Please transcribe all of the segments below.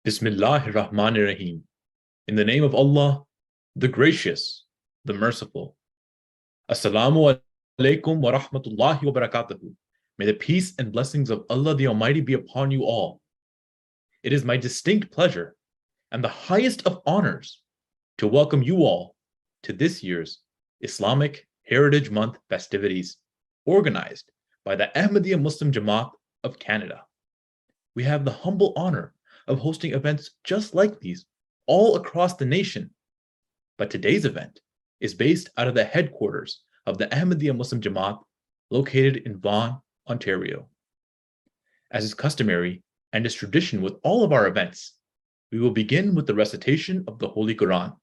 Bismillahir Rahmanir Rahim. In the name of Allah, the Gracious, the Merciful. Assalamu alaikum wa rahmatullahi wa barakatuhu. May the peace and blessings of Allah the Almighty be upon you all. It is my distinct pleasure and the highest of honors to welcome you all to this year's Islamic Heritage Month festivities organized by the Ahmadiyya Muslim Jamaat of Canada. We have the humble honor of hosting events just like these all across the nation. But today's event is based out of the headquarters of the Ahmadiyya Muslim Jamaat located in Vaughan, Ontario. As is customary and is tradition with all of our events, we will begin with the recitation of the Holy Quran.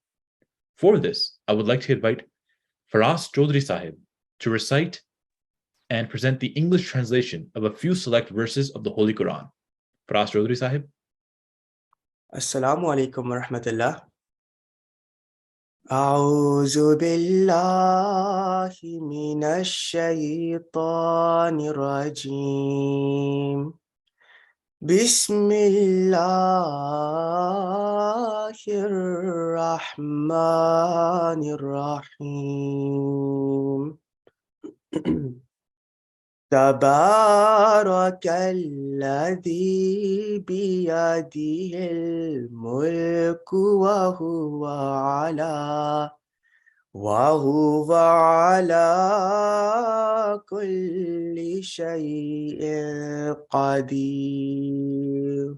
For this, I would like to invite Faraz Chaudhry Sahib to recite and present the English translation of a few select verses of the Holy Quran. Faraz Chaudhry Sahib. Assalamu alaikum wa rahmatullah. A'udhu billahi minash shaytanir rajim. Bismillahir rahmanir rahim. تبارك الذي بيده الملك وهو على كل شيء قدير.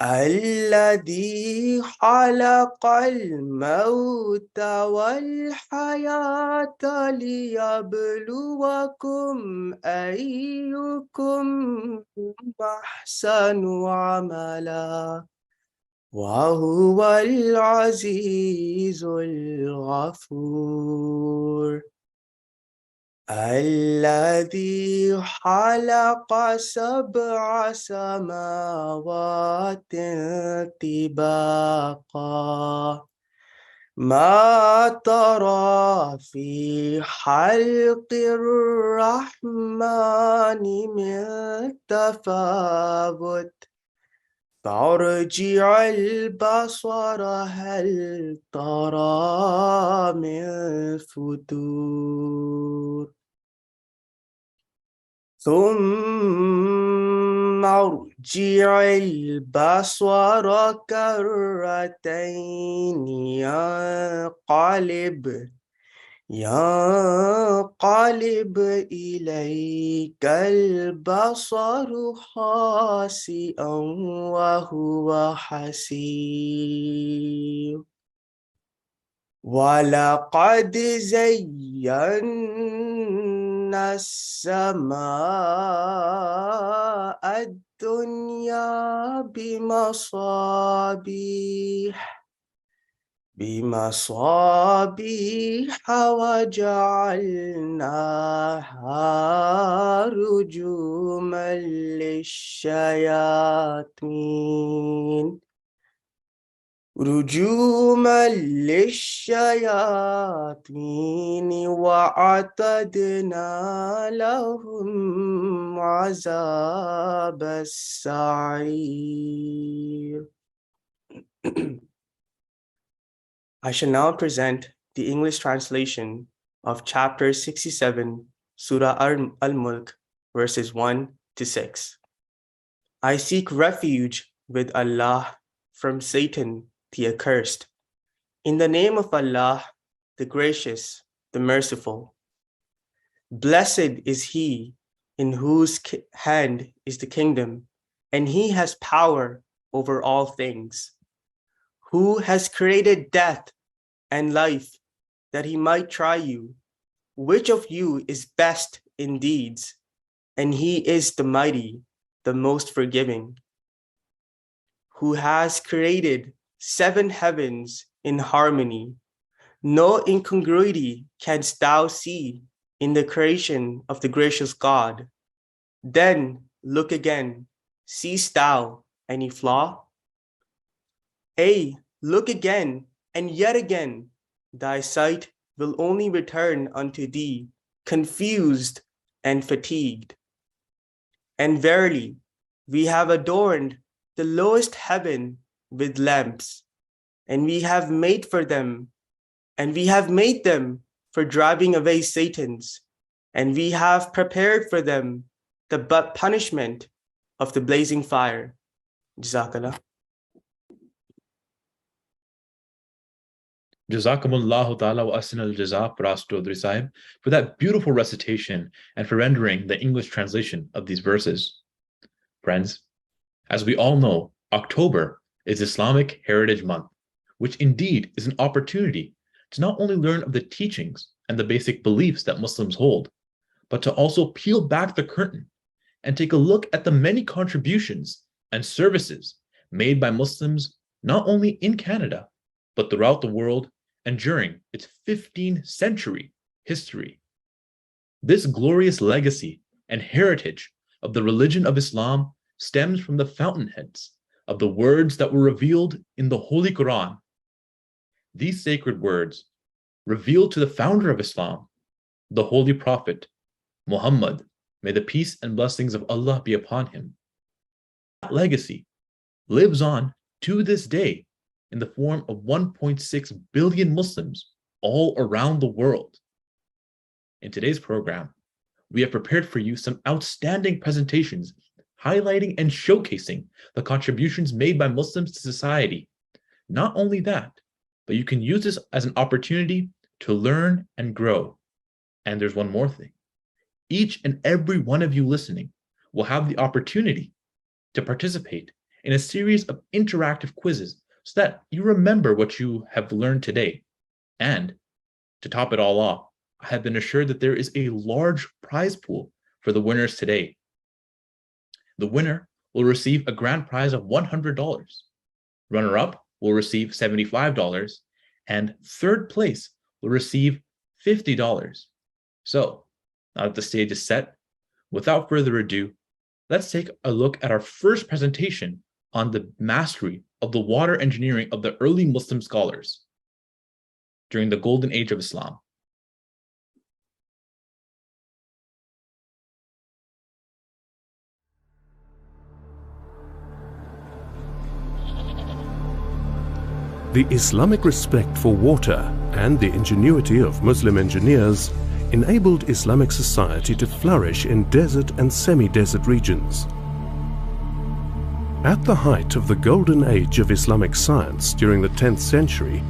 الذي خلق الموت والحياة ليبلوكم أيكم أحسن عملا وهو العزيز الغفور. الذي خلق 7 سماوات طباقا ما ترى في خلق الرحمن من تفاوت فارجع البصر هل ترى من فتور ثم ارجع البصر كرتين ينقلب إليك البصر خاسئا وهو حسير. ولقد زينا السماء الدنيا بمصابيح وجعلناها رجوما للشياطين وأعتدنا لهم عذاب السعير. I shall now present the English translation of chapter 67, Surah Al-Mulk, verses 1 to 6. I seek refuge with Allah from Satan, the accursed. In the name of Allah, the Gracious, the Merciful. Blessed is he in whose hand is the kingdom, and he has power over all things. Who has created death and life that he might try you? Which of you is best in deeds? And he is the mighty, the most forgiving. Who has created 7 heavens in harmony. No incongruity canst thou see in the creation of the gracious God. Then look again, seest thou any flaw? Ay, look again, and yet again, thy sight will only return unto thee, confused and fatigued. And verily, we have adorned the lowest heaven with lamps, and we have made them for driving away Satans, and we have prepared for them the punishment of the blazing fire. Jazakallah. Jazakumullahu ta'ala wa asnal jaza Sahib for that beautiful recitation and for rendering the English translation of these verses. Friends, as we all know, October is Islamic Heritage Month, which indeed is an opportunity to not only learn of the teachings and the basic beliefs that Muslims hold, but to also peel back the curtain and take a look at the many contributions and services made by Muslims not only in Canada, but throughout the world and during its 15th-century history. This glorious legacy and heritage of the religion of Islam stems from the fountainheads of the words that were revealed in the Holy Quran. These sacred words, revealed to the founder of Islam, the Holy Prophet, Muhammad, may the peace and blessings of Allah be upon him. That legacy lives on to this day in the form of 1.6 billion Muslims all around the world. In today's program, we have prepared for you some outstanding presentations highlighting and showcasing the contributions made by Muslims to society. Not only that, but you can use this as an opportunity to learn and grow. And there's one more thing. Each and every one of you listening will have the opportunity to participate in a series of interactive quizzes so that you remember what you have learned today. And to top it all off, I have been assured that there is a large prize pool for the winners today. The winner will receive a grand prize of $100. Runner-up will receive $75, and third place will receive $50. So, now that the stage is set, without further ado, let's take a look at our first presentation on the mastery of the water engineering of the early Muslim scholars during the Golden Age of Islam. The Islamic respect for water and the ingenuity of Muslim engineers enabled Islamic society to flourish in desert and semi-desert regions. At the height of the golden age of Islamic science during the 10th century,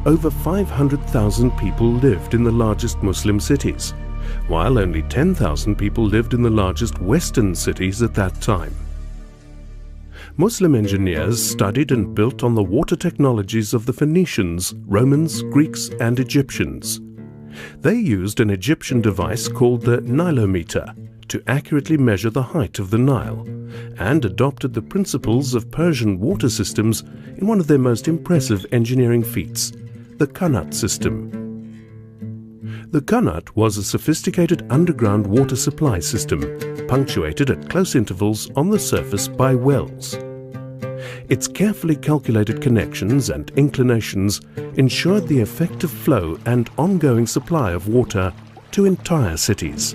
over 500,000 people lived in the largest Muslim cities, while only 10,000 people lived in the largest Western cities at that time. Muslim engineers studied and built on the water technologies of the Phoenicians, Romans, Greeks, and Egyptians. They used an Egyptian device called the Nilometer to accurately measure the height of the Nile, and adopted the principles of Persian water systems in one of their most impressive engineering feats, the Qanat system. The Qanat was a sophisticated underground water supply system, punctuated at close intervals on the surface by wells. Its carefully calculated connections and inclinations ensured the effective flow and ongoing supply of water to entire cities.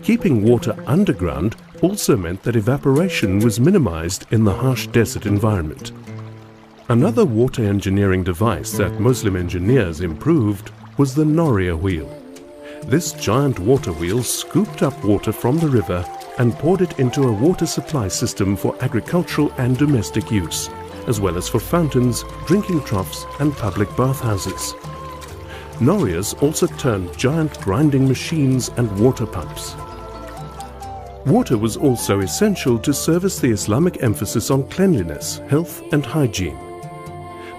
Keeping water underground also meant that evaporation was minimized in the harsh desert environment. Another water engineering device that Muslim engineers improved was the Noria wheel. This giant water wheel scooped up water from the river and poured it into a water supply system for agricultural and domestic use, as well as for fountains, drinking troughs, and public bathhouses. Norias also turned giant grinding machines and water pumps. Water was also essential to service the Islamic emphasis on cleanliness, health, and hygiene.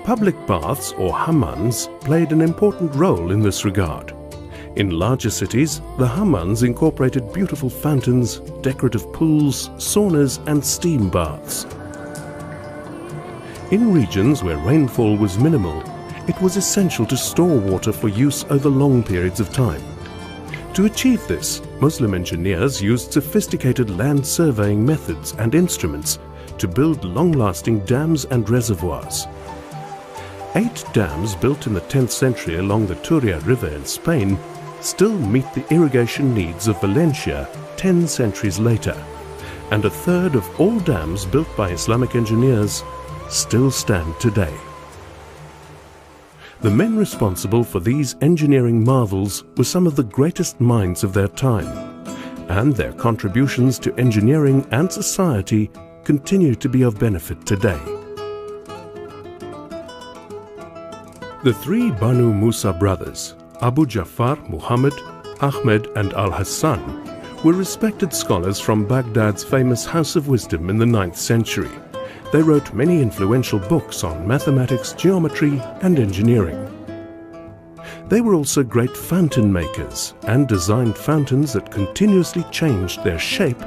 Public baths, or hammams, played an important role in this regard. In larger cities, the hammams incorporated beautiful fountains, decorative pools, saunas, and steam baths. In regions where rainfall was minimal, it was essential to store water for use over long periods of time. To achieve this, Muslim engineers used sophisticated land surveying methods and instruments to build long-lasting dams and reservoirs. 8 dams built in the 10th century along the Turia River in Spain still meet the irrigation needs of Valencia 10 centuries later, and a third of all dams built by Islamic engineers still stand today. The men responsible for these engineering marvels were some of the greatest minds of their time, and their contributions to engineering and society continue to be of benefit today. The three Banu Musa brothers, Abu Ja'far, Muhammad, Ahmed and Al-Hassan, were respected scholars from Baghdad's famous House of Wisdom in the 9th century. They wrote many influential books on mathematics, geometry and engineering. They were also great fountain makers and designed fountains that continuously changed their shape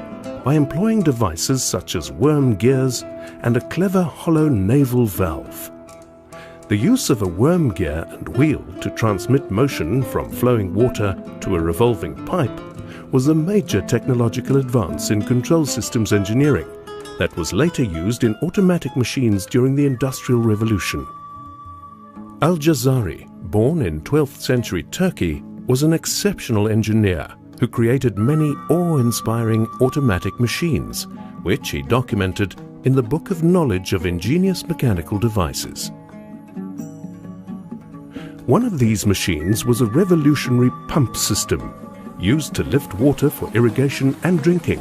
by employing devices such as worm gears and a clever hollow naval valve. The use of a worm gear and wheel to transmit motion from flowing water to a revolving pipe was a major technological advance in control systems engineering that was later used in automatic machines during the Industrial Revolution. Al-Jazari, born in 12th century Turkey, was an exceptional engineer who created many awe-inspiring automatic machines, which he documented in the Book of Knowledge of Ingenious Mechanical Devices. One of these machines was a revolutionary pump system used to lift water for irrigation and drinking.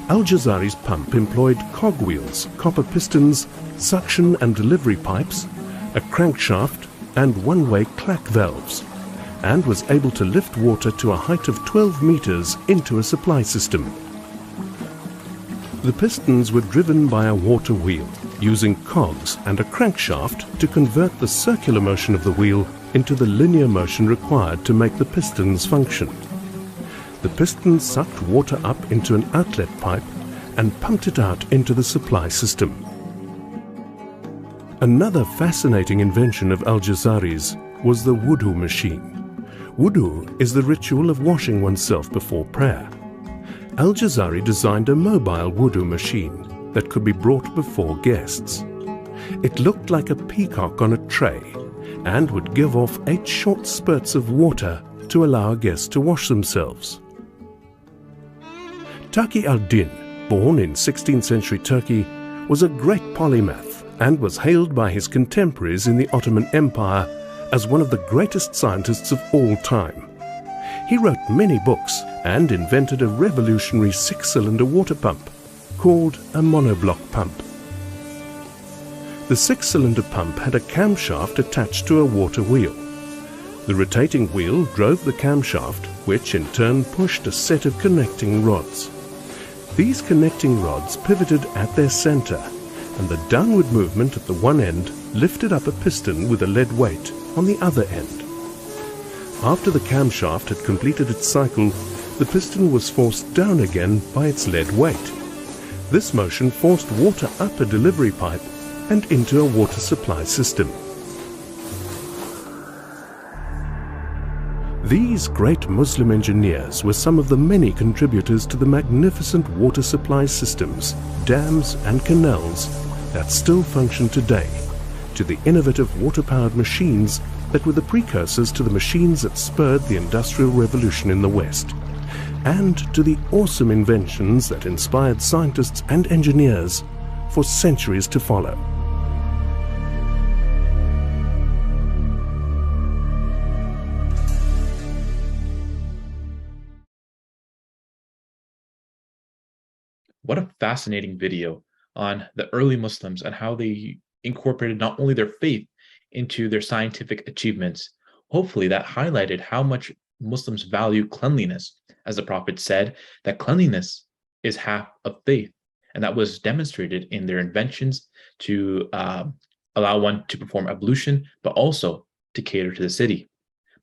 Al-Jazari's pump employed cogwheels, copper pistons, suction and delivery pipes, a crankshaft and one-way clack valves, and was able to lift water to a height of 12 meters into a supply system. The pistons were driven by a water wheel, using cogs and a crankshaft to convert the circular motion of the wheel into the linear motion required to make the pistons function. The pistons sucked water up into an outlet pipe and pumped it out into the supply system. Another fascinating invention of Al-Jazari's was the wudu machine. Wudu is the ritual of washing oneself before prayer. Al-Jazari designed a mobile wudu machine that could be brought before guests. It looked like a peacock on a tray and would give off 8 short spurts of water to allow a guest to wash themselves. Taqi al-Din, born in 16th century Turkey, was a great polymath and was hailed by his contemporaries in the Ottoman Empire as one of the greatest scientists of all time. He wrote many books and invented a revolutionary 6-cylinder water pump called a monoblock pump. The 6-cylinder pump had a camshaft attached to a water wheel. The rotating wheel drove the camshaft, which in turn pushed a set of connecting rods. These connecting rods pivoted at their center, and the downward movement at the one end lifted up a piston with a lead weight on the other end. After the camshaft had completed its cycle, the piston was forced down again by its lead weight. This motion forced water up a delivery pipe and into a water supply system. These great Muslim engineers were some of the many contributors to the magnificent water supply systems, dams and canals that still function today, to the innovative water-powered machines that were the precursors to the machines that spurred the Industrial Revolution in the West, and to the awesome inventions that inspired scientists and engineers for centuries to follow. What a fascinating video on the early Muslims and how they incorporated not only their faith into their scientific achievements. Hopefully that highlighted how much Muslims value cleanliness. As the Prophet said, that cleanliness is half of faith. And that was demonstrated in their inventions to allow one to perform ablution, but also to cater to the city.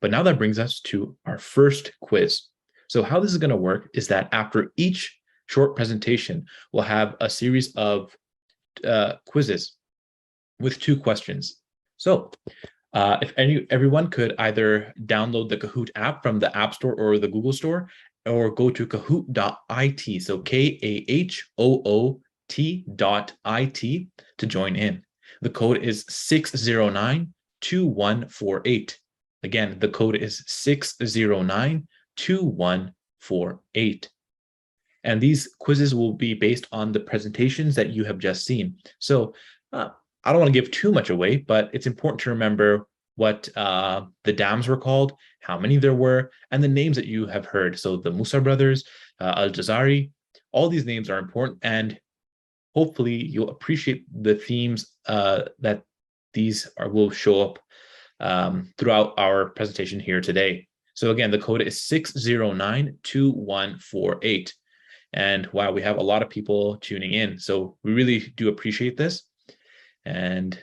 But now that brings us to our first quiz. So how this is going to work is that after each short presentation, we'll have a series of quizzes with 2 questions. So if everyone could either download the Kahoot app from the App Store or the Google Store, or go to kahoot.it, so KAHOOT.IT to join in. The code is 6092148. Again, the code is 6092148. And these quizzes will be based on the presentations that you have just seen. So I don't want to give too much away, but it's important to remember what the dams were called, how many there were, and the names that you have heard. So the Musa brothers, Al-Jazari, all these names are important, and hopefully you'll appreciate the themes that will show up throughout our presentation here today. So again, the code is 6092148. And wow, we have a lot of people tuning in. So we really do appreciate this. And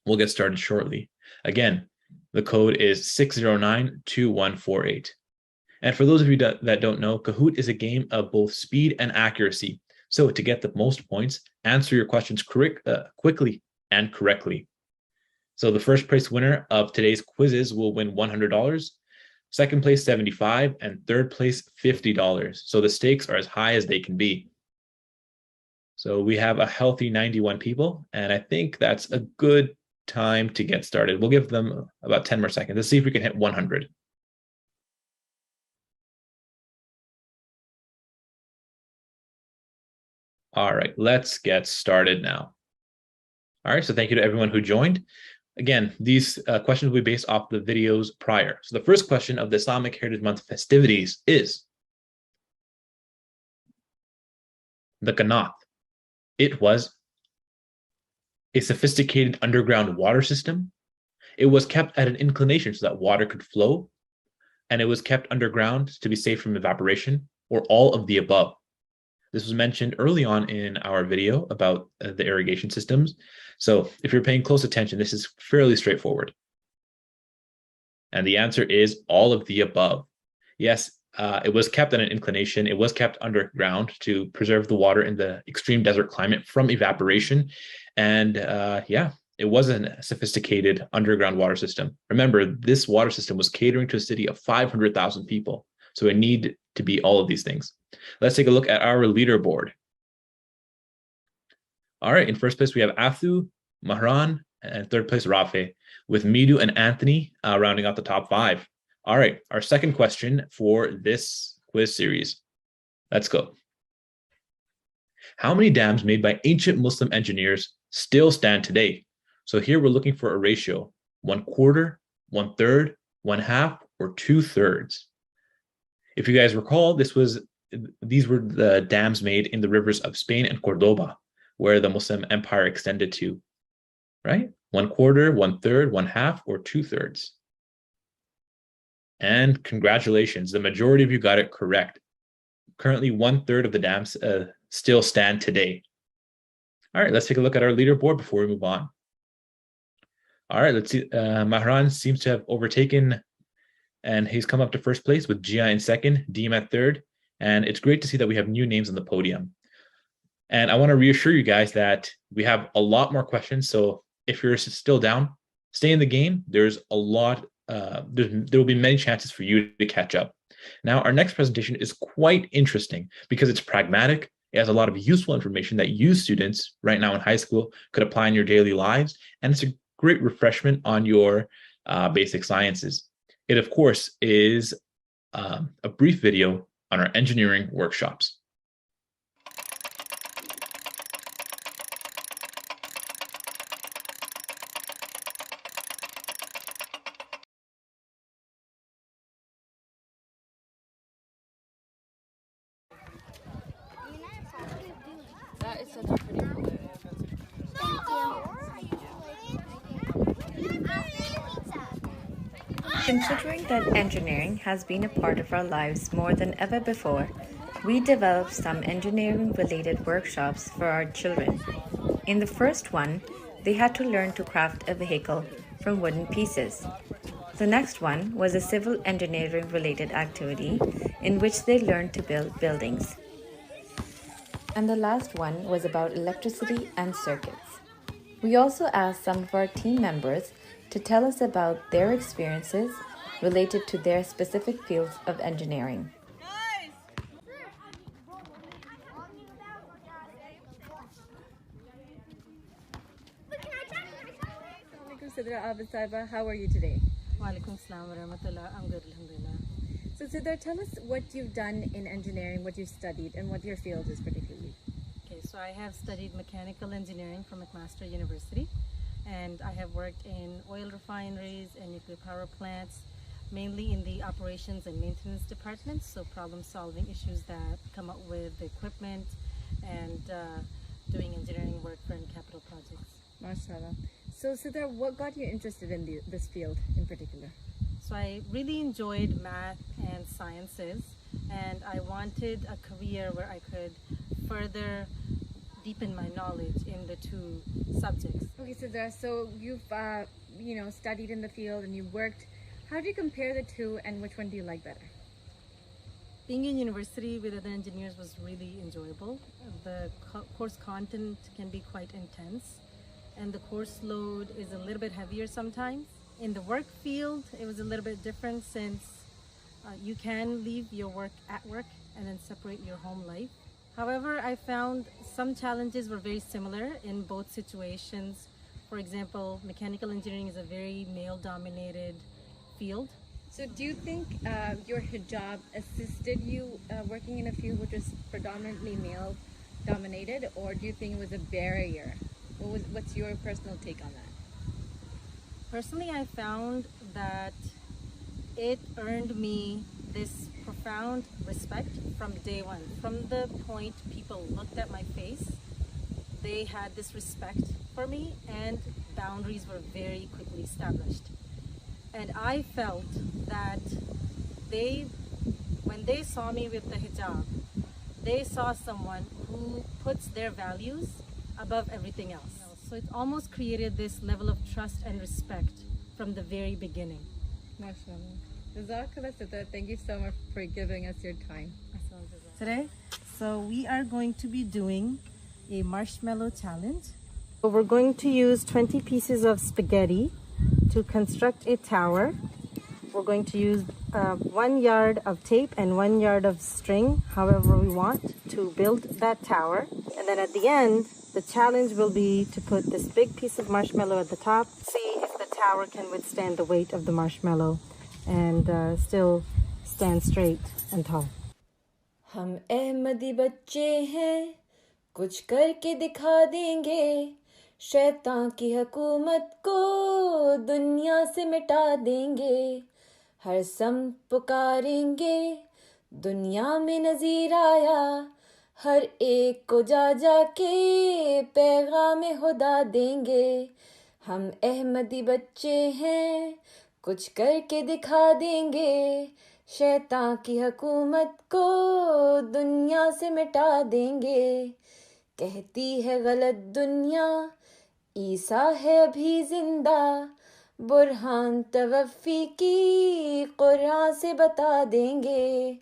we'll get started shortly. Again, the code is 6092148. And for those of you that don't know, Kahoot is a game of both speed and accuracy. So to get the most points, answer your questions quickly and correctly. So the first place winner of today's quizzes will win $100, second place $75, and third place $50. So the stakes are as high as they can be. So we have a healthy 91 people, and I think that's a good time to get started. We'll give them about 10 more seconds. Let's see if we can hit 100. All right, let's get started now. All right, so thank you to everyone who joined. Again, these questions will be based off the videos prior. So the first question of the Islamic Heritage Month festivities is the Qanath. It was a sophisticated underground water system. It was kept at an inclination so that water could flow, and it was kept underground to be safe from evaporation, or all of the above. This was mentioned early on in our video about the irrigation systems. So if you're paying close attention, this is fairly straightforward. And the answer is all of the above. Yes, it was kept at an inclination. It was kept underground to preserve the water in the extreme desert climate from evaporation. And yeah, it was a sophisticated underground water system. Remember, this water system was catering to a city of 500,000 people. So it needed to be all of these things. Let's take a look at our leaderboard. All right, in first place, we have Athu, Mahran, and third place, Rafe, with Midu and Anthony rounding out the top 5. All right, our second question for this quiz series. Let's go. How many dams made by ancient Muslim engineers still stand today? So here we're looking for a ratio, 1/4, 1/3, 1/2, or 2/3. If you guys recall, these were the dams made in the rivers of Spain and Cordoba, where the Muslim empire extended to, right? 1/4, 1/3, 1/2, or 2/3. And congratulations, the majority of you got it correct. Currently, 1/3 of the dams still stand today. All right, let's take a look at our leaderboard before we move on. All right, let's see. Mahran seems to have overtaken, and he's come up to first place with Gia in second, Deem at third. And it's great to see that we have new names on the podium. And I want to reassure you guys that we have a lot more questions. So if you're still down, stay in the game. There's a lot, there will be many chances for you to catch up. Now, our next presentation is quite interesting because it's pragmatic. It has a lot of useful information that you students right now in high school could apply in your daily lives. And it's a great refreshment on your basic sciences. It, of course, is a brief video on our engineering workshops. That is such a pretty color. Considering that engineering has been a part of our lives more than ever before, we developed some engineering-related workshops for our children. In the first one, they had to learn to craft a vehicle from wooden pieces. The next one was a civil engineering-related activity in which they learned to build buildings. And the last one was about electricity and circuits. We also asked some of our team members to tell us about their experiences related to their specific fields of engineering. How are you today? Walaikum salam wa rahmatullah. I'm good, alhamdulillah. So So Siddhar, tell us what you've done in engineering, what you've studied, and what your field is particularly. Okay, so I have studied mechanical engineering from McMaster University, and I have worked in oil refineries and nuclear power plants, mainly in the operations and maintenance departments, so problem-solving issues that come up with the equipment and doing engineering work for any capital projects. MashaAllah. So Siddhar, what got you interested in this field in particular? So I really enjoyed math and sciences, and I wanted a career where I could further deepen my knowledge in the two subjects. Okay, Siddhar, so you've studied in the field and you've worked. How do you compare the two, and which one do you like better? Being in university with other engineers was really enjoyable. The course content can be quite intense, and the course load is a little bit heavier sometimes. In the work field, it was a little bit different since you can leave your work at work and then separate your home life. However, I found some challenges were very similar in both situations. For example, mechanical engineering is a very male-dominated field. So do you think your hijab assisted you working in a field which was predominantly male dominated, or do you think it was a barrier? What's your personal take on that? Personally, I found that it earned me this profound respect from day one. From the point people looked at my face, they had this respect for me, and boundaries were very quickly established. And I felt that when they saw me with the hijab, they saw someone who puts their values above everything else. So it almost created this level of trust and respect from the very beginning. MashaAllah. Jazakallah Siddhar. Thank you so much for giving us your time. Today, so we are going to be doing a marshmallow challenge. So we're going to use 20 pieces of spaghetti to construct a tower. We're going to use 1 yard of tape and 1 yard of string, however we want, to build that tower. And then at the end, the challenge will be to put this big piece of marshmallow at the top, see if the tower can withstand the weight of the marshmallow and still stand straight and tall. हम अहमदी बच्चे हैं, कुछ करके दिखा देंगे, शैतान की हुकूमत को दुनिया से मिटा देंगे, हर सम पुकारेंगे, दुनिया में नज़ीर आया, हर एक को जा जा के पैगाम खुदा देंगे, हम अहमदी बच्चे हैं, कुछ करके दिखा देंगे, शैतान की हुकूमत को दुनिया से मिटा देंगे, कहती है गलत दुनिया, ईसा है अभी जिंदा, बुरहान तवफ़ी की कुरान से बता देंगे,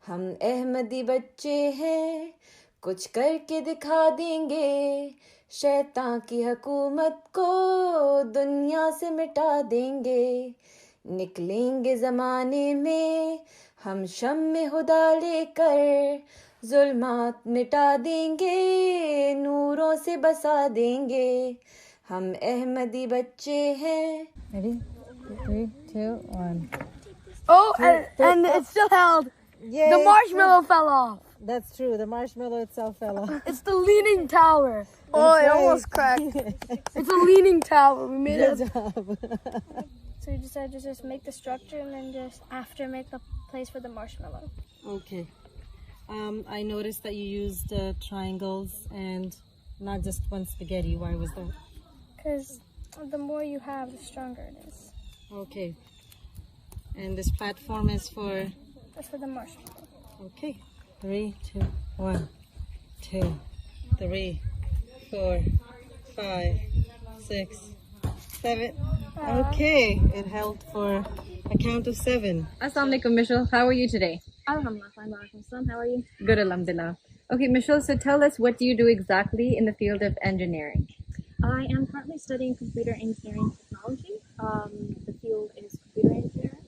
हम अहमदी बच्चे हैं, कुछ करके दिखा देंगे, शैतान की हुकूमत को दुनिया से मिटा देंगे, निकलेंगे ज़माने में हम शम्मे खुदा लेकर, जुल्मात मिटा देंगे, नूरों से बसा देंगे, हम अहमदी बच्चे हैं. Ready? 3, 2, 1. Oh, and it's still held. Yay. The marshmallow fell off. That's true. The marshmallow itself fell off. It's the leaning tower. Oh, it almost cracked. It's a leaning tower. We made it. Good job. So we decided to just make the structure and then just after make the place for the marshmallow. Okay. I noticed that you used triangles and not just one spaghetti. Why was that? Because the more you have, the stronger it is. Okay. And this platform is for? That's for the marshmallow. Okay. 3, 2, 1, 2, 3, 4, 5, 6, 7. Okay. It held for a count of 7. Assalamu alaikum, Michelle. How are you today? Alhamdulillah, fine, how are you? Good, alhamdulillah. Okay, Michelle, so tell us, what do you do exactly in the field of engineering? I am currently studying computer engineering technology. The field is computer engineering.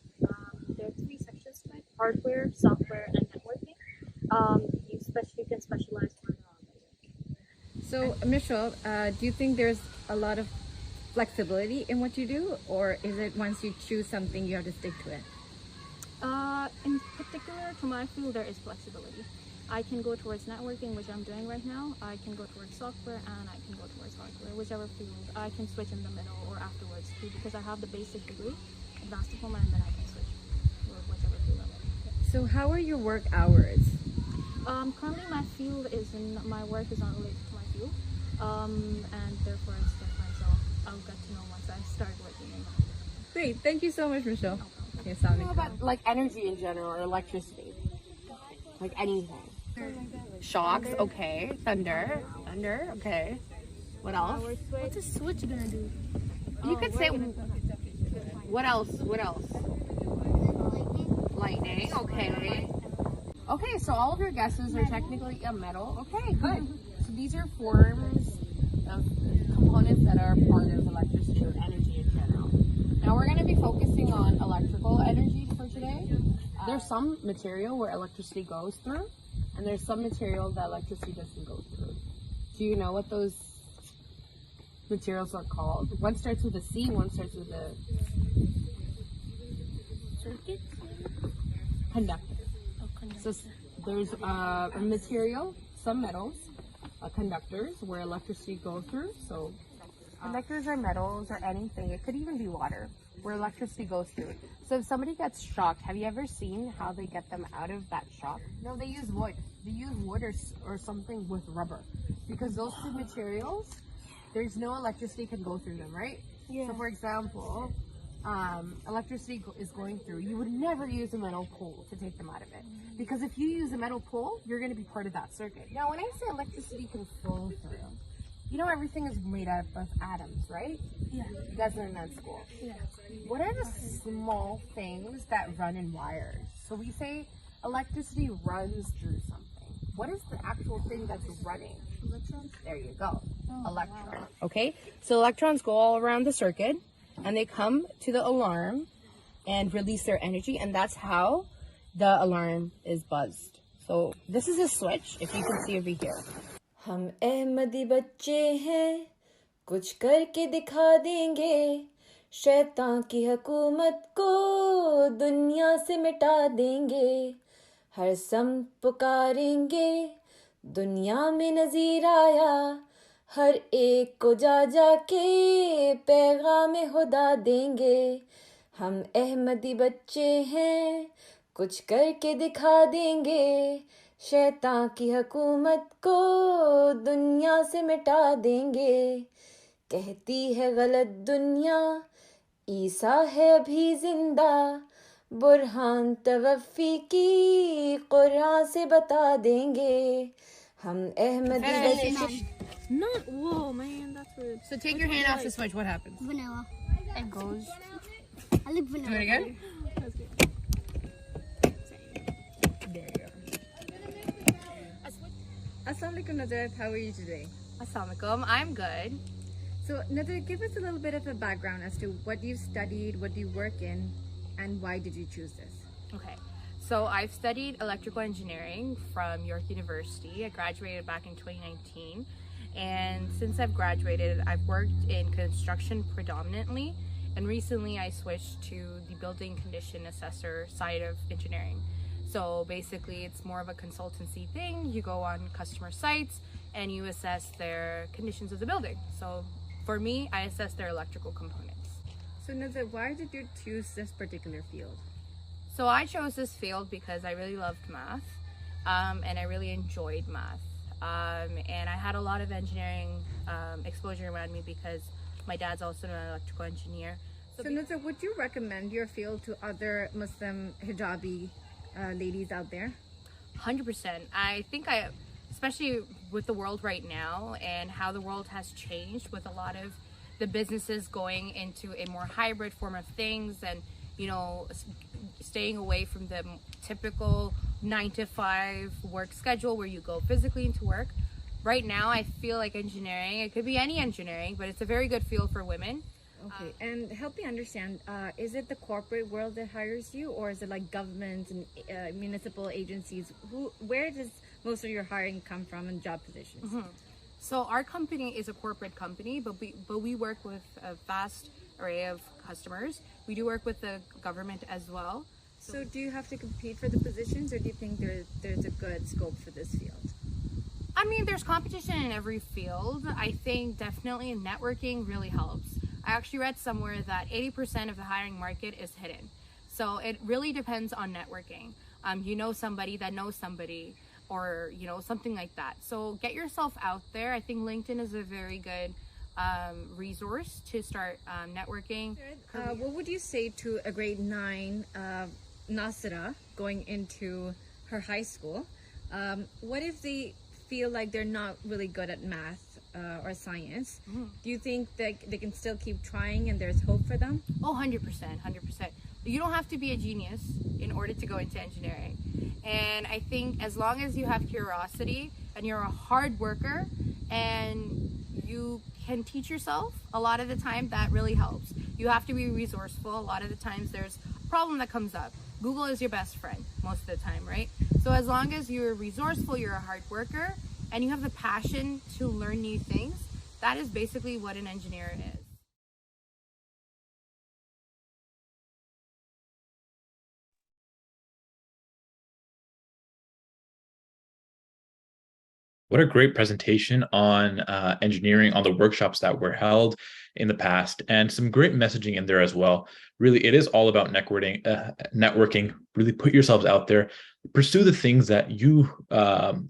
There are 3 sections to it: hardware, software, and networking. You can specialize further on. So, Michelle, do you think there's a lot of flexibility in what you do, or is it once you choose something, you have to stick to it? In particular, to my field, there is flexibility. I can go towards networking, which I'm doing right now. I can go towards software, and I can go towards hardware, whichever field. I can switch in the middle or afterwards too, because I have the basic degree, advanced diploma, and then I can switch with whichever field I'm in. So how are your work hours? Currently, my work is not related to my field, and therefore it's different. So I'll get to know once I start working in that. Great, thank you so much, Michelle. Okay, How about like energy in general or electricity? Like anything. Shocks, okay. Thunder, okay. What else? What's a switch gonna do? You could say. What else? Lightning, okay. Okay, so all of your guesses are technically a metal. Okay, good. So these are forms of components that are part of electricity or energy in general. Now we're going to be focusing on electrical energy for today. There's some material where electricity goes through, and there's some material that electricity doesn't go through. Do you know what those materials are called? One starts with a C, one starts with a Circuit? conductor. So there's a material, some metals, conductors where electricity goes through. So conductors are metals or anything. It could even be water where electricity goes through. So if somebody gets shocked, have you ever seen how they get them out of that shock? No, they use wood. They use wood or something with rubber, because those two materials, there's no electricity can go through them, right? Yeah. So for example, electricity is going through, you would never use a metal pole to take them out of it, because if you use a metal pole, you're going to be part of that circuit. Now when I say electricity can flow through, you know everything is made out of atoms, right? Yeah. You guys learned that in school. Yeah. What are the small things that run in wires? So we say electricity runs through something. What is the actual thing that's running? Electrons? There you go. Oh, Electrons. wow. Okay, so electrons go all around the circuit and they come to the alarm and release their energy, and that's how the alarm is buzzed. So this is a switch, if you can see over here. हम अहमदी बच्चे हैं, कुछ करके दिखा देंगे, शैतान की हुकूमत को दुनिया से मिटा देंगे, हर सम पुकारेंगे, दुनिया में नज़ीर आया, हर एक को जा जा के पैगाम खुदा देंगे, हम अहमदी बच्चे हैं, कुछ करके दिखा देंगे, शैतान की हुकूमत को दुनिया से मिटा देंगे, कहती है गलत दुनिया, ईसा है अभी जिंदा, बुरहान तवफ़ी की कुरान से बता देंगे, हम अहमदी बच्चे. Not, whoa, man, that's rude. So take your hand off the switch, what happens? Vanilla. It goes. I like vanilla. Do it again? That's good. There you go. Assalamualaikum Nadat, how are you today? Assalamualaikum, I'm good. So Nadat, give us a little bit of a background as to what you studied, what you work in, and why did you choose this? Okay, so I've studied electrical engineering from York University. I graduated back in 2019, and since I've graduated, I've worked in construction predominantly, and recently I switched to the building condition assessor side of engineering. So basically it's more of a consultancy thing. You go on customer sites and you assess their conditions of the building. So for me, I assess their electrical components. So Nadat, why did you choose this particular field? So I chose this field because I really loved math, and I really enjoyed math. And I had a lot of engineering exposure around me because my dad's also an electrical engineer. So Nadat, would you recommend your field to other Muslim hijabi ladies out there? 100%. I think especially with the world right now and how the world has changed with a lot of the businesses going into a more hybrid form of things, and you know, staying away from the typical 9-to-5 work schedule where you go physically into work. Right now I feel like engineering, it could be any engineering, but it's a very good field for women. Okay, and help me understand, is it the corporate world that hires you, or is it like government and municipal agencies? Where does most of your hiring come from in job positions? Mm-hmm. So our company is a corporate company, but we work with a vast array of customers. We do work with the government as well. So do you have to compete for the positions, or do you think there's a good scope for this field? I mean, there's competition in every field. I think definitely networking really helps. I actually read somewhere that 80% of the hiring market is hidden. So it really depends on networking. You know somebody that knows somebody, or you know, something like that. So get yourself out there. I think LinkedIn is a very good resource to start networking. What would you say to a grade 9 Nasira going into her high school? What if they feel like they're not really good at math or science? Do you think that they can still keep trying and there's hope for them? Oh, 100%, 100%. You don't have to be a genius in order to go into engineering. And I think as long as you have curiosity and you're a hard worker and you can teach yourself, a lot of the time that really helps. You have to be resourceful. A lot of the times there's a problem that comes up. Google is your best friend most of the time, right? So as long as you're resourceful, you're a hard worker, and you have the passion to learn new things, that is basically what an engineer is. What a great presentation on engineering, on the workshops that were held in the past, and some great messaging in there as well. Really, it is all about networking. Really put yourselves out there, pursue the things that you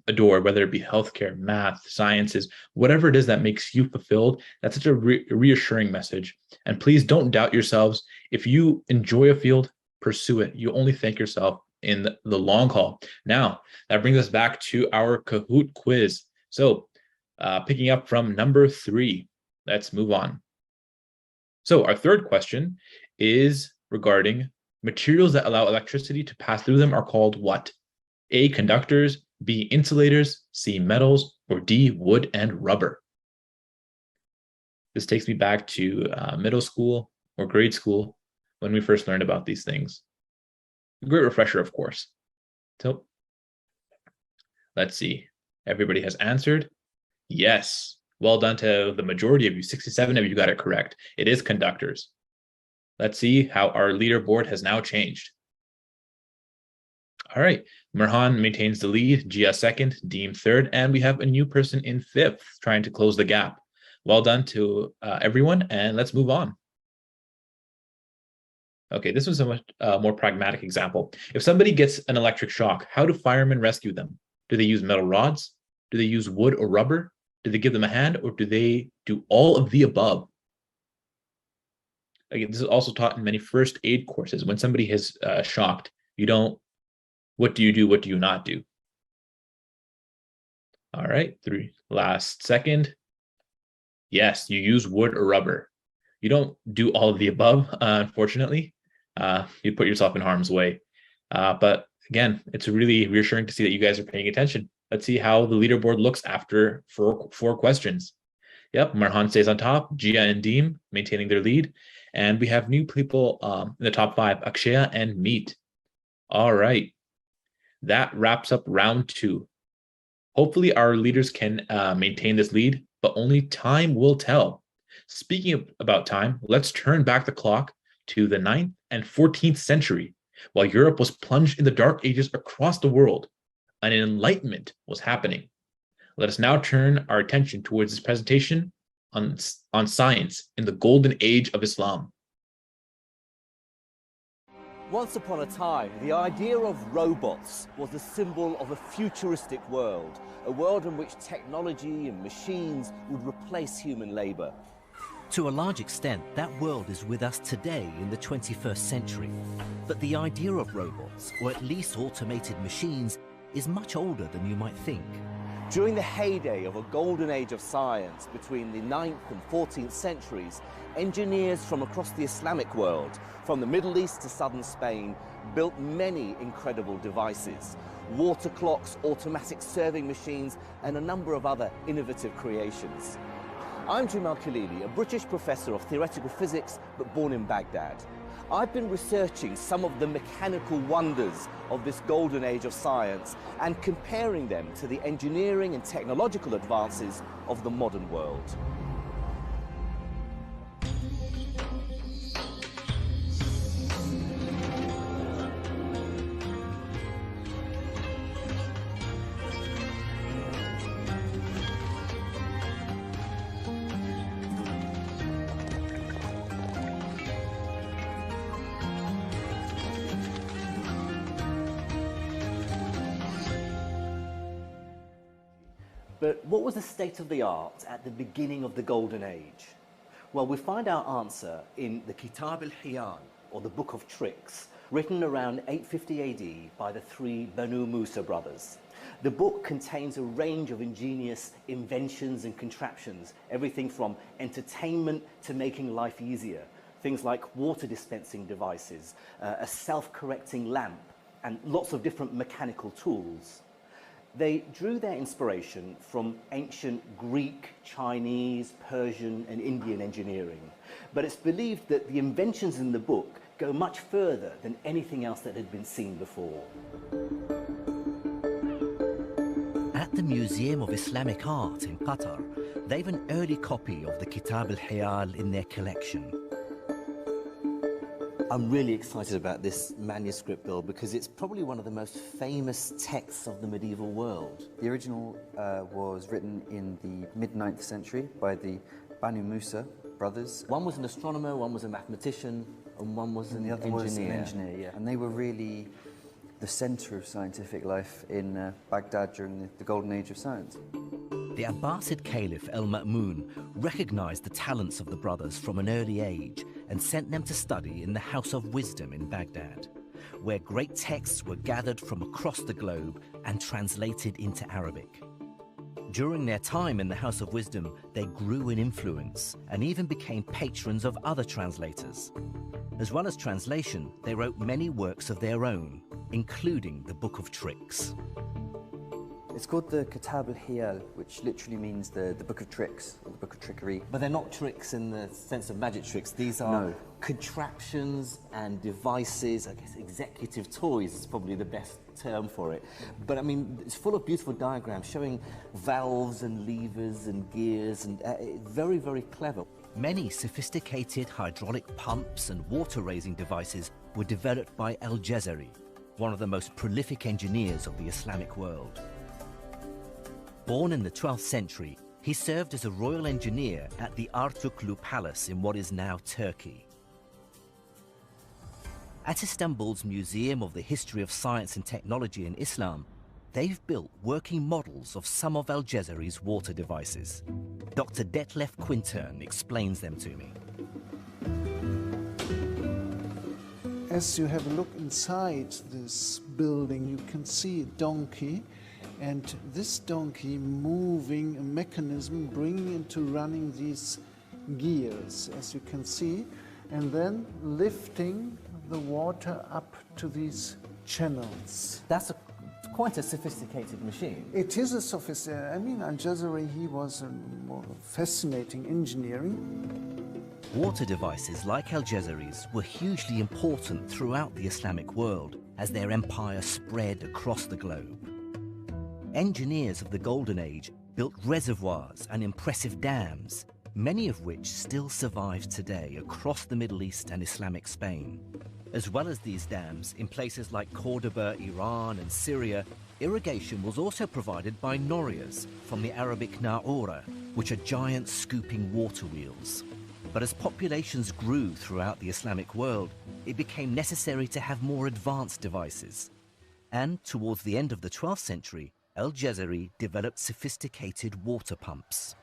adore, whether it be healthcare, math, sciences, whatever it is that makes you fulfilled. That's such a reassuring message. And please don't doubt yourselves. If you enjoy a field, pursue it. You only thank yourself in the long haul. Now, that brings us back to our Kahoot quiz. So picking up from number 3, let's move on. So our third question is regarding materials that allow electricity to pass through them are called what? A, conductors, B, insulators, C, metals, or D, wood and rubber. This takes me back to middle school or grade school when we first learned about these things. A great refresher, of course. So let's see. Everybody has answered. Yes. Well done to the majority of you. 67 of you got it correct. It is conductors. Let's see how our leaderboard has now changed. All right. Mirhan maintains the lead, Gia second, Deem third, and we have a new person in 5th trying to close the gap. Well done to everyone, and let's move on. Okay, this was a much more pragmatic example. If somebody gets an electric shock, how do firemen rescue them? Do they use metal rods? Do they use wood or rubber? Do they give them a hand, or do they do all of the above? Again, this is also taught in many first aid courses. When somebody is shocked, what do you do? What do you not do? All right, last second. Yes, you use wood or rubber. You don't do all of the above, unfortunately. You put yourself in harm's way. But again, it's really reassuring to see that you guys are paying attention. Let's see how the leaderboard looks after four questions. Yep, Marhan stays on top, Gia and Deem maintaining their lead. And we have new people in the top 5, Akshaya and Meet. All right, that wraps up round 2. Hopefully our leaders can maintain this lead, but only time will tell. Speaking about time, let's turn back the clock to the 9th and 14th century. While Europe was plunged in the dark ages across the world, an enlightenment was happening. Let us now turn our attention towards this presentation on science in the golden age of Islam. Once upon a time, the idea of robots was a symbol of a futuristic world, a world in which technology and machines would replace human labor. To a large extent, that world is with us today in the 21st century. But the idea of robots, or at least automated machines, is much older than you might think. During the heyday of a golden age of science between the 9th and 14th centuries, engineers from across the Islamic world, from the Middle East to southern Spain, built many incredible devices. Water clocks, automatic serving machines, and a number of other innovative creations. I'm Jamal Khalili, a British professor of theoretical physics, but born in Baghdad. I've been researching some of the mechanical wonders of this golden age of science and comparing them to the engineering and technological advances of the modern world. But what was the state of the art at the beginning of the Golden Age? Well, we find our answer in the Kitab al-Hiyal, or the Book of Tricks, written around 850 AD by the three Banu Musa brothers. The book contains a range of ingenious inventions and contraptions, everything from entertainment to making life easier. Things like water dispensing devices, a self-correcting lamp, and lots of different mechanical tools. They drew their inspiration from ancient Greek, Chinese, Persian, and Indian engineering. But it's believed that the inventions in the book go much further than anything else that had been seen before. At the Museum of Islamic Art in Qatar, they've an early copy of the Kitab al-Hiyal in their collection. I'm really excited about this manuscript, Bill, because it's probably one of the most famous texts of the medieval world. The original was written in the mid-9th century by the Banu Musa brothers. One was an astronomer, one was a mathematician, and one was an engineer. Was an engineer, yeah. And they were really the centre of scientific life in Baghdad during the golden age of science. The Abbasid Caliph al-Ma'mun recognized the talents of the brothers from an early age and sent them to study in the House of Wisdom in Baghdad, where great texts were gathered from across the globe and translated into Arabic. During their time in the House of Wisdom, they grew in influence and even became patrons of other translators. As well as translation, they wrote many works of their own, including the Book of Tricks. It's called the Kitab al-Hiyal, which literally means the Book of Tricks, or the Book of Trickery. But they're not tricks in the sense of magic tricks. These are contraptions and devices, I guess executive toys is probably the best term for it. But I mean, it's full of beautiful diagrams showing valves and levers and gears, and very, very clever. Many sophisticated hydraulic pumps and water-raising devices were developed by Al-Jazari, one of the most prolific engineers of the Islamic world. Born in the 12th century, he served as a royal engineer at the Artuklu Palace in what is now Turkey. At Istanbul's Museum of the History of Science and Technology in Islam, they've built working models of some of Al-Jazari's water devices. Dr. Detlef Quintern explains them to me. As you have a look inside this building, you can see a donkey, and this donkey moving a mechanism, bringing into running these gears, as you can see, and then lifting the water up to these channels. That's quite a sophisticated machine. It is a sophisticated, I mean, Al-Jazari, he was a more fascinating engineering. Water devices like Al-Jazari's were hugely important throughout the Islamic world as their empire spread across the globe. Engineers of the Golden Age built reservoirs and impressive dams, many of which still survive today across the Middle East and Islamic Spain. As well as these dams, in places like Cordoba, Iran and Syria, irrigation was also provided by norias from the Arabic na'ura, which are giant scooping water wheels. But as populations grew throughout the Islamic world, it became necessary to have more advanced devices. And towards the end of the 12th century, Al-Jazari developed sophisticated water pumps.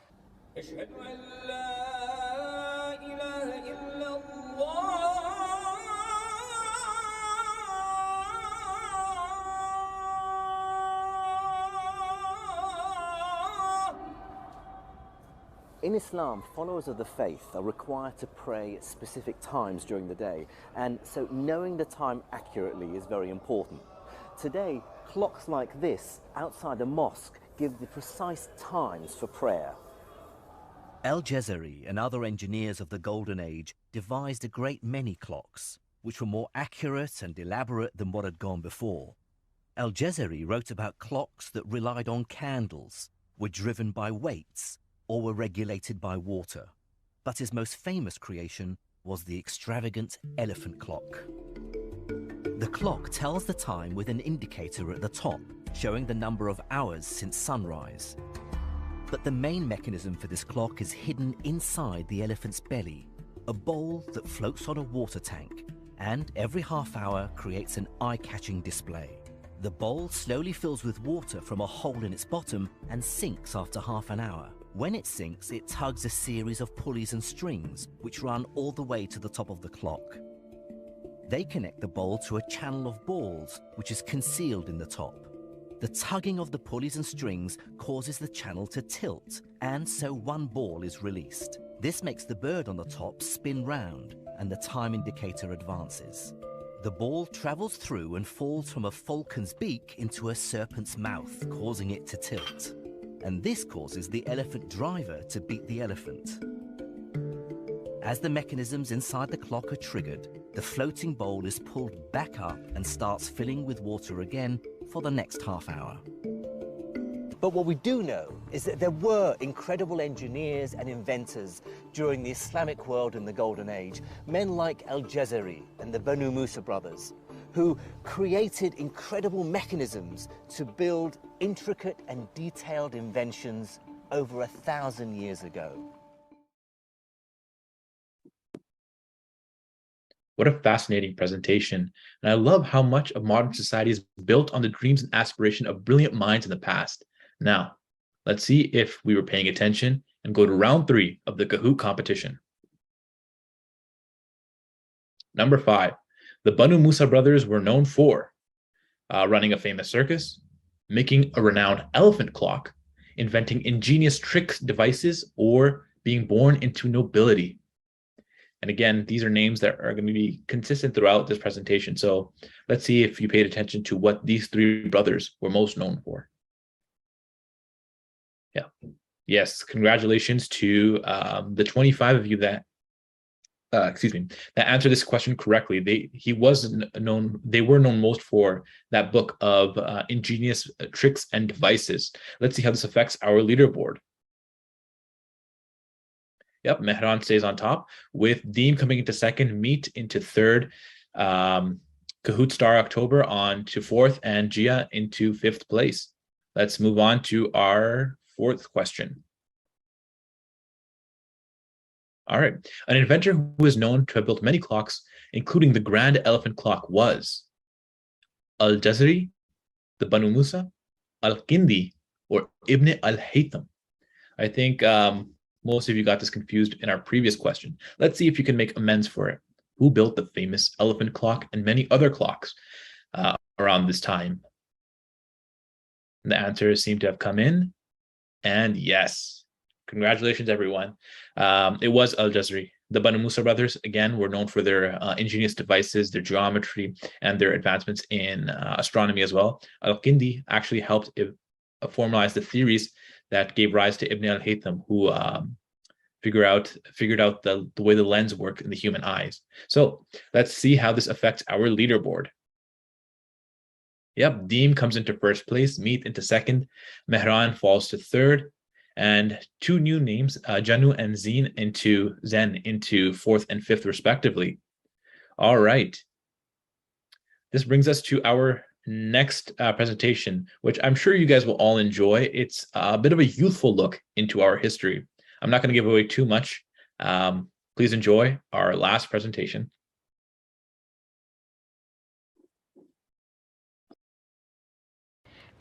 In Islam, followers of the faith are required to pray at specific times during the day, and so knowing the time accurately is very important. Today, clocks like this outside a mosque give the precise times for prayer. Al-Jazari and other engineers of the Golden Age devised a great many clocks, which were more accurate and elaborate than what had gone before. Al-Jazari wrote about clocks that relied on candles, were driven by weights, or were regulated by water. But his most famous creation was the extravagant elephant clock. The clock tells the time with an indicator at the top, showing the number of hours since sunrise. But the main mechanism for this clock is hidden inside the elephant's belly, a bowl that floats on a water tank, and every half hour creates an eye-catching display. The bowl slowly fills with water from a hole in its bottom and sinks after half an hour. When it sinks, it tugs a series of pulleys and strings, which run all the way to the top of the clock. They connect the bowl to a channel of balls, which is concealed in the top. The tugging of the pulleys and strings causes the channel to tilt, and so one ball is released. This makes the bird on the top spin round, and the time indicator advances. The ball travels through and falls from a falcon's beak into a serpent's mouth, causing it to tilt. And this causes the elephant driver to beat the elephant. As the mechanisms inside the clock are triggered, the floating bowl is pulled back up and starts filling with water again for the next half hour. But what we do know is that there were incredible engineers and inventors during the Islamic world in the Golden Age, men like Al-Jazari and the Banu Musa brothers, who created incredible mechanisms to build intricate and detailed inventions over 1,000 years ago. What a fascinating presentation. And I love how much of modern society is built on the dreams and aspiration of brilliant minds in the past. Now, let's see if we were paying attention and go to round 3 of the Kahoot competition. Number 5, the Banu Musa brothers were known for running a famous circus, making a renowned elephant clock, inventing ingenious trick devices, or being born into nobility. And again, these are names that are going to be consistent throughout this presentation. So let's see if you paid attention to what these 3 brothers were most known for. Yeah. Yes, congratulations to the 25 of you that that answered this question correctly. They were known most for that book of ingenious tricks and devices. Let's see how this affects our leaderboard. Yep, Mehran stays on top, with Deem coming into second, Meet into third, Kahoot Star October on to fourth, and Gia into 5th place. Let's move on to our 4th question. All right. An inventor who is known to have built many clocks, including the Grand Elephant Clock, was Al-Jazari, the Banu Musa, Al-Kindi, or Ibn al-Haytham. I think most of you got this confused in our previous question. Let's see if you can make amends for it. Who built the famous elephant clock and many other clocks around this time? And the answers seem to have come in. And yes, congratulations, everyone. It was Al-Jazari. The Banu Musa brothers, again, were known for their ingenious devices, their geometry, and their advancements in astronomy as well. Al-Kindi actually helped formalize the theories that gave rise to Ibn al-Haytham, who figured out the way the lens worked in the human eyes. So let's see how this affects our leaderboard. Yep, Deem comes into 1st place, Meet into 2nd, Mehran falls to 3rd, and 2 new names, Janu and Zen into 4th and 5th respectively. All right. This brings us to our next presentation, which I'm sure you guys will all enjoy. It's a bit of a youthful look into our history. I'm not going to give away too much. Please enjoy our last presentation.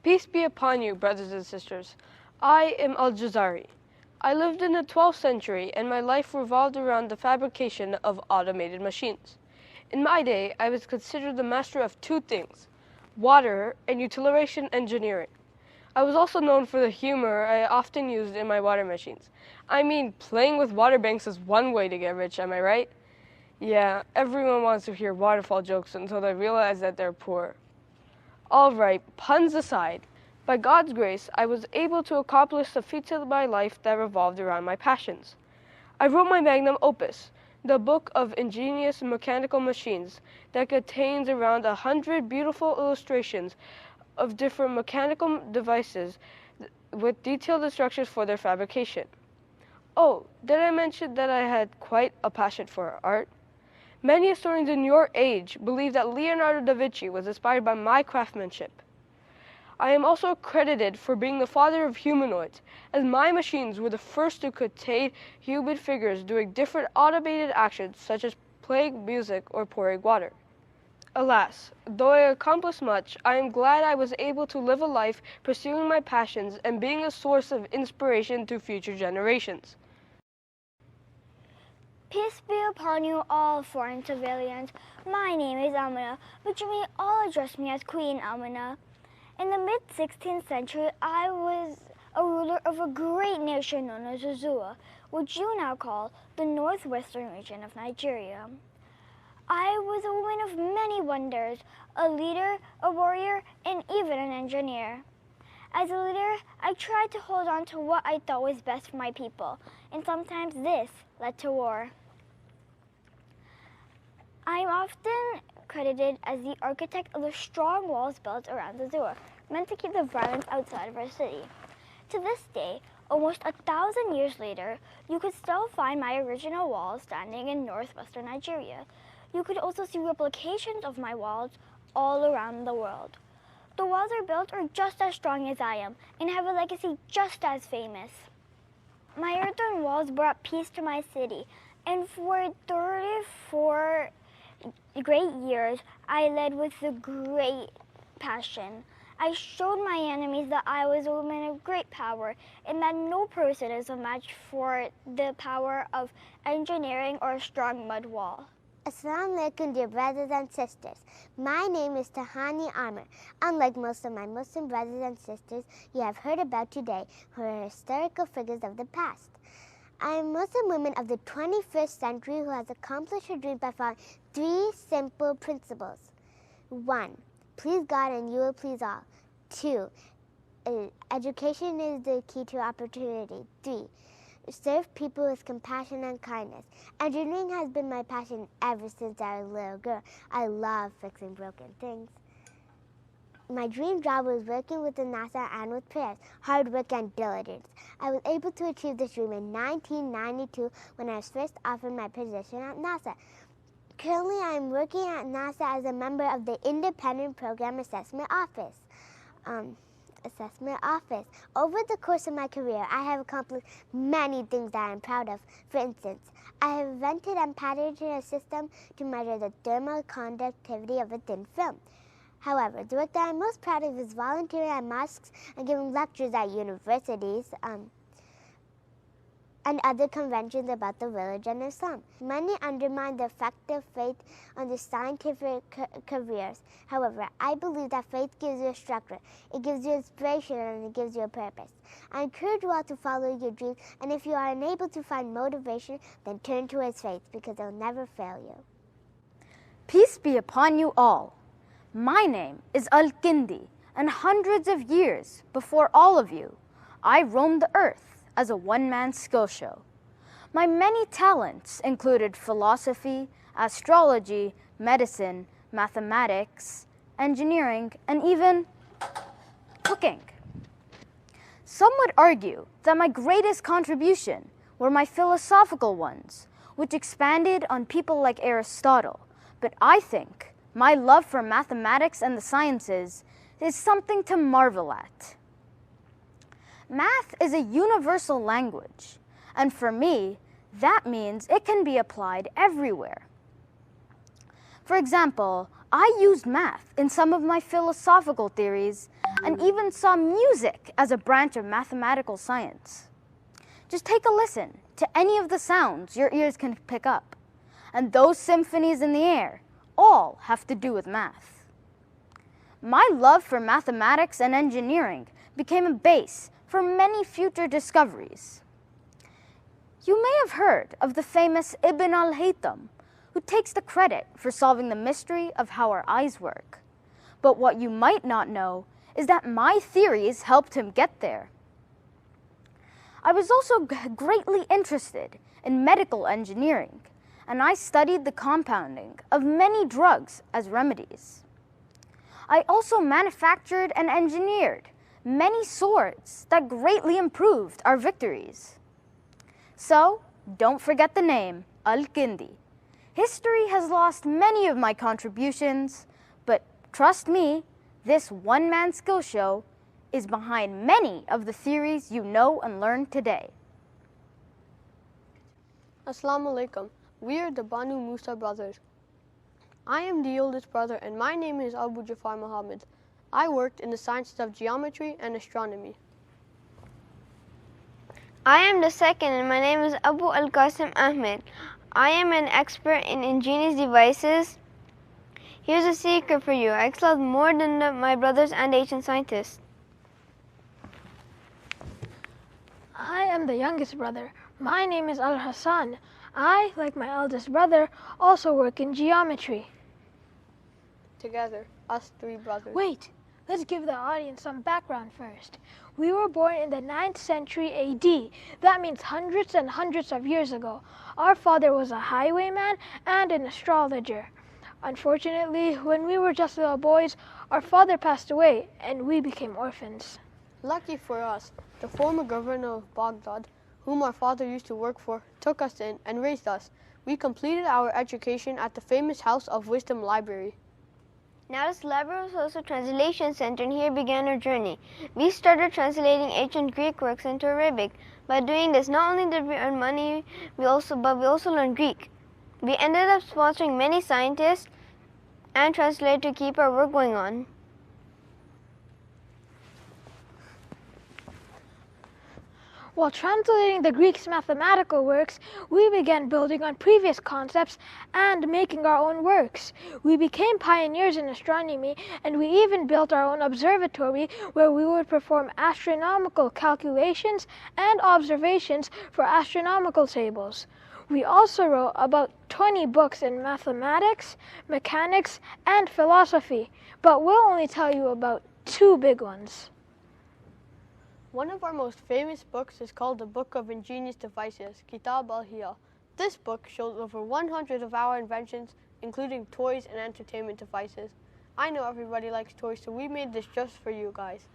Peace be upon you, brothers and sisters. I am Al-Jazari. I lived in the 12th century, and my life revolved around the fabrication of automated machines. In my day, I was considered the master of 2 things: water and utilitarian engineering. I was also known for the humor I often used in my water machines. I mean, playing with water banks is one way to get rich, am I right? Yeah, everyone wants to hear waterfall jokes until they realize that they're poor. All right, puns aside, by God's grace, I was able to accomplish the feats of my life that revolved around my passions. I wrote my magnum opus, the book of ingenious mechanical machines, that contains around 100 beautiful illustrations of different mechanical devices with detailed instructions for their fabrication. Oh, did I mention that I had quite a passion for art? Many historians in your age believe that Leonardo da Vinci was inspired by my craftsmanship. I am also credited for being the father of humanoids, as my machines were the first to contain human figures doing different automated actions such as playing music or pouring water. Alas, though I accomplished much, I am glad I was able to live a life pursuing my passions and being a source of inspiration to future generations. Peace be upon you all, foreign civilians. My name is Amina, but you may all address me as Queen Amina. In the mid-16th century, I was a ruler of a great nation known as Azua, which you now call the northwestern region of Nigeria. I was a woman of many wonders, a leader, a warrior, and even an engineer. As a leader, I tried to hold on to what I thought was best for my people, and sometimes this led to war. I am often credited as the architect of the strong walls built around Azua, meant to keep the violence outside of our city. To this day, almost 1,000 years later, you could still find my original walls standing in northwestern Nigeria. You could also see replications of my walls all around the world. The walls I built are just as strong as I am and have a legacy just as famous. My earthen walls brought peace to my city, and for 34 great years, I led with a great passion. I showed my enemies that I was a woman of great power and that no person is a match for the power of engineering or a strong mud wall. Assalamu alaikum, dear brothers and sisters. My name is Tahani Amr. Unlike most of my Muslim brothers and sisters you have heard about today, who are historical figures of the past, I am a Muslim woman of the 21st century who has accomplished her dream by following 3 simple principles. 1. Please God and you will please all. 2. Education is the key to opportunity. 3. Serve people with compassion and kindness. Engineering has been my passion ever since I was a little girl. I love fixing broken things. My dream job was working with the NASA and with prayers, hard work, and diligence. I was able to achieve this dream in 1992 when I was first offered my position at NASA. Currently, I am working at NASA as a member of the Independent Program Assessment Office. Over the course of my career, I have accomplished many things that I am proud of. For instance, I have invented and patented a system to measure the thermal conductivity of a thin film. However, the work that I'm most proud of is volunteering at mosques and giving lectures at universities and other conventions about the religion of Islam. Many undermine the effect of faith on their scientific careers. However, I believe that faith gives you a structure, it gives you inspiration, and it gives you a purpose. I encourage you all to follow your dreams, and if you are unable to find motivation, then turn towards faith, because it will never fail you. Peace be upon you all. My name is Al-Kindi, and hundreds of years before all of you, I roamed the earth as a one-man skill show. My many talents included philosophy, astrology, medicine, mathematics, engineering, and even cooking. Some would argue that my greatest contribution were my philosophical ones, which expanded on people like Aristotle, but I think my love for mathematics and the sciences is something to marvel at. Math is a universal language, and for me, that means it can be applied everywhere. For example, I used math in some of my philosophical theories and even saw music as a branch of mathematical science. Just take a listen to any of the sounds your ears can pick up, and those symphonies in the air all have to do with math. My love for mathematics and engineering became a base for many future discoveries. You may have heard of the famous Ibn al-Haytham, who takes the credit for solving the mystery of how our eyes work. But what you might not know is that my theories helped him get there. I was also greatly interested in medical engineering, and I studied the compounding of many drugs as remedies. I also manufactured and engineered many swords that greatly improved our victories. So, don't forget the name, Al-Kindi. History has lost many of my contributions, but trust me, this one-man skill show is behind many of the theories you know and learn today. Assalamu alaikum. We are the Banu Musa brothers. I am the oldest brother and my name is Abu Jafar Muhammad. I worked in the sciences of geometry and astronomy. I am the second and my name is Abu Al-Qasim Ahmed. I am an expert in ingenious devices. Here's a secret for you. I excelled more than my brothers and Asian scientists. I am the youngest brother. My name is Al-Hassan. I, like my eldest brother, also work in geometry. Together, us three brothers. Wait, let's give the audience some background first. We were born in the 9th century AD. That means hundreds and hundreds of years ago. Our father was a highwayman and an astrologer. Unfortunately, when we were just little boys, our father passed away and we became orphans. Lucky for us, the former governor of Baghdad, whom our father used to work for, took us in and raised us. We completed our education at the famous House of Wisdom Library. Now this library was also a translation center and here began our journey. We started translating ancient Greek works into Arabic. By doing this, not only did we earn money, but we also learned Greek. We ended up sponsoring many scientists and translators to keep our work going on. While translating the Greeks' mathematical works, we began building on previous concepts and making our own works. We became pioneers in astronomy, and we even built our own observatory where we would perform astronomical calculations and observations for astronomical tables. We also wrote about 20 books in mathematics, mechanics, and philosophy, but we'll only tell you about 2 big ones. One of our most famous books is called the Book of Ingenious Devices, Kitab al-Hiya. This book shows over 100 of our inventions, including toys and entertainment devices. I know everybody likes toys, so we made this just for you guys.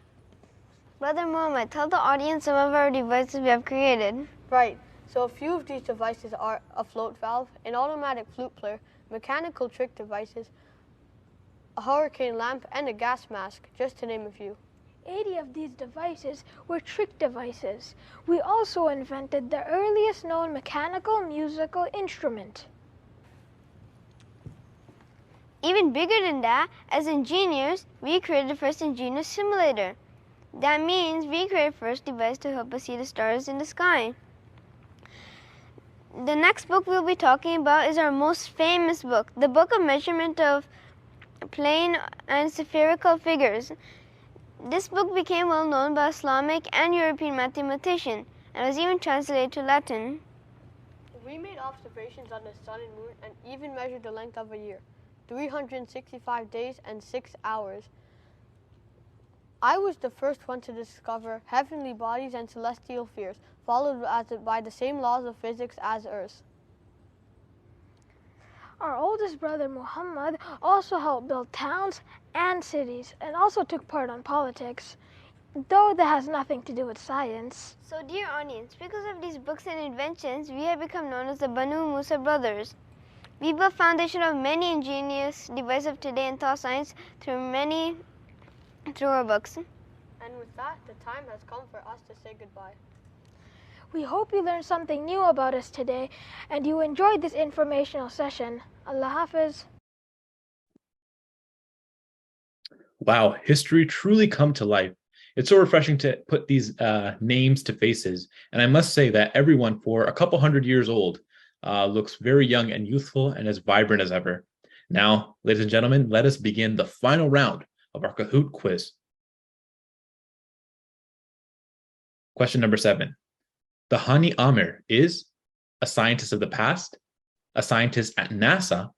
Brother Muhammad, tell the audience some of our devices we have created. Right, so a few of these devices are a float valve, an automatic flute player, mechanical trick devices, a hurricane lamp, and a gas mask, just to name a few. 80 of these devices were trick devices. We also invented the earliest known mechanical musical instrument. Even bigger than that, as engineers, we created the first ingenious simulator. That means we created the first device to help us see the stars in the sky. The next book we'll be talking about is our most famous book, the Book of Measurement of Plane and Spherical Figures. This book became well known by Islamic and European mathematicians and was even translated to Latin. We made observations on the sun and moon and even measured the length of a year, 365 days and 6 hours. I was the first one to discover heavenly bodies and celestial spheres, followed by the same laws of physics as Earth. Our oldest brother Muhammad also helped build towns and cities and also took part on politics, though that has nothing to do with science. So dear audience, because of these books and inventions, we have become known as the Banu Musa brothers. We built foundation of many ingenious devices of today and taught science through our books. And with that, the time has come for us to say goodbye. We hope you learned something new about us today and you enjoyed this informational session. Allah Hafiz. Wow, history truly come to life. It's so refreshing to put these names to faces. And I must say that everyone for a couple hundred years old looks very young and youthful and as vibrant as ever. Now, ladies and gentlemen, let us begin the final round of our Kahoot quiz. Question number 7. The Hani Amir is a scientist of the past, a scientist at NASA.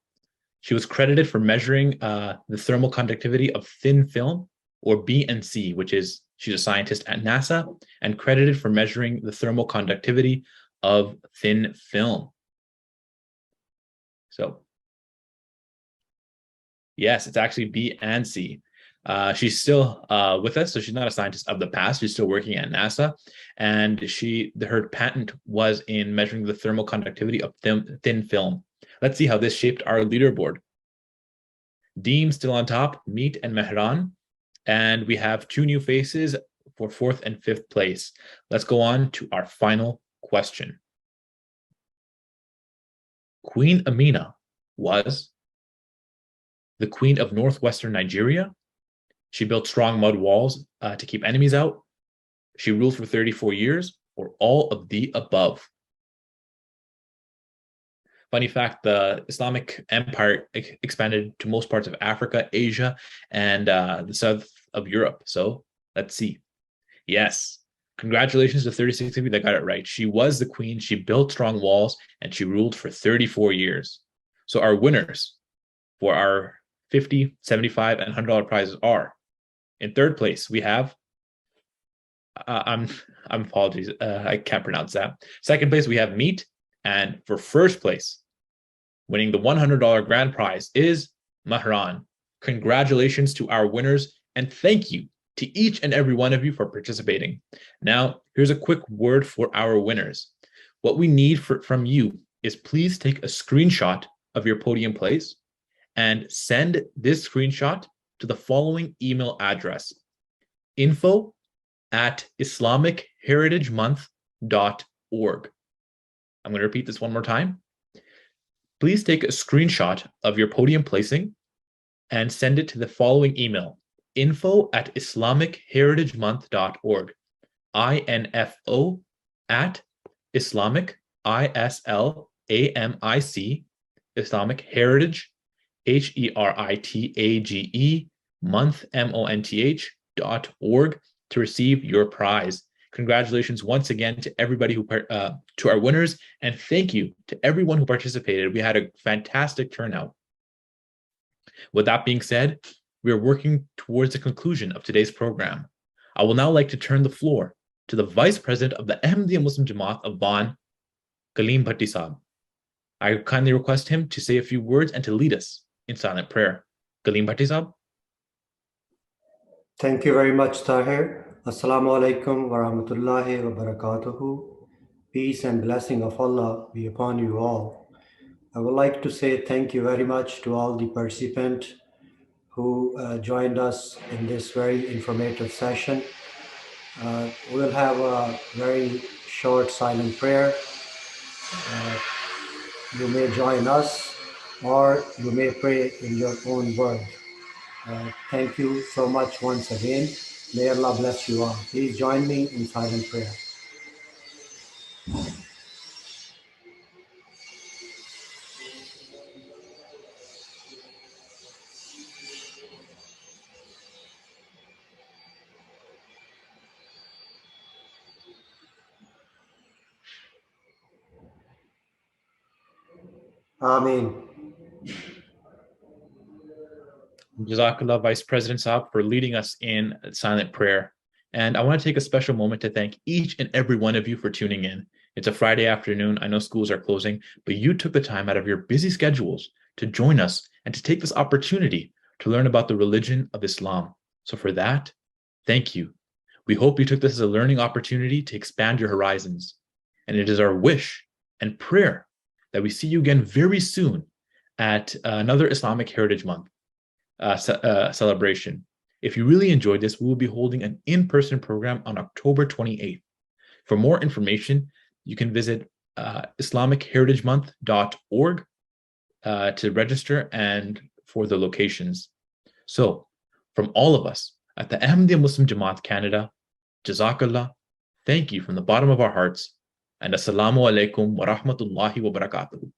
She was credited for measuring the thermal conductivity of thin film, or B and C, which is she's a scientist at NASA and credited for measuring the thermal conductivity of thin film. So, yes, it's actually B and C. She's still with us, so she's not a scientist of the past. She's still working at NASA, and her patent was in measuring the thermal conductivity of thin film. Let's see how this shaped our leaderboard. Deem still on top, Meet and Mehran, and we have 2 new faces for 4th and 5th place. Let's go on to our final question. Queen Amina was the queen of northwestern Nigeria. She built strong mud walls to keep enemies out. She ruled for 34 years, or all of the above. Funny fact, the Islamic Empire expanded to most parts of Africa, Asia, and the south of Europe. So let's see. Yes. Congratulations to 36 of you that got it right. She was the queen. She built strong walls, and she ruled for 34 years. So our winners for our $50, $75, and $100 prizes are, in third place, we have, I'm apologies, I can't pronounce that. Second place, we have Meat. And for first place, winning the $100 grand prize is Mahran. Congratulations to our winners, and thank you to each and every one of you for participating. Now, here's a quick word for our winners. What we need from you is please take a screenshot of your podium place and send this screenshot to the following email address: info@islamicheritagemonth.org. I'm going to repeat this one more time. Please take a screenshot of your podium placing and send it to the following email: info@islamicheritagemonth.org. info at Islamic, ISLAMIC, Islamic Heritage, HERITAGE, month, MONTH.org, to receive your prize. Congratulations once again to everybody to our winners, and thank you to everyone who participated. We had a fantastic turnout. With that being said, we are working towards the conclusion of today's program. I will now like to turn the floor to the Vice President of the Ahmadiyya Muslim Jamaat of Van, Kaleem Bhatti Saab. I kindly request him to say a few words and to lead us in silent prayer. Kaleem Bhatti Saab. Thank you very much, Tahir. Assalamu alaikum wa rahmatullahi wa barakatuhu. Peace and blessing of Allah be upon you all. I would like to say thank you very much to all the participants who joined us in this very informative session. We'll have a very short silent prayer. You may join us or you may pray in your own word. Thank you so much once again. May Allah bless you all. Please join me in silent prayer. Ameen. Jazakallah, Vice President Saab, for leading us in silent prayer. And I want to take a special moment to thank each and every one of you for tuning in. It's a Friday afternoon. I know schools are closing, but you took the time out of your busy schedules to join us and to take this opportunity to learn about the religion of Islam. So for that, thank you. We hope you took this as a learning opportunity to expand your horizons. And it is our wish and prayer that we see you again very soon at another Islamic Heritage Month celebration. If you really enjoyed this, we will be holding an in-person program on October 28th. For more information, you can visit IslamicHeritageMonth.org to register and for the locations. So, from all of us at the Ahmadiyya Muslim Jamaat Canada, Jazakallah, thank you from the bottom of our hearts, and Assalamu alaikum wa rahmatullahi wa barakatuh.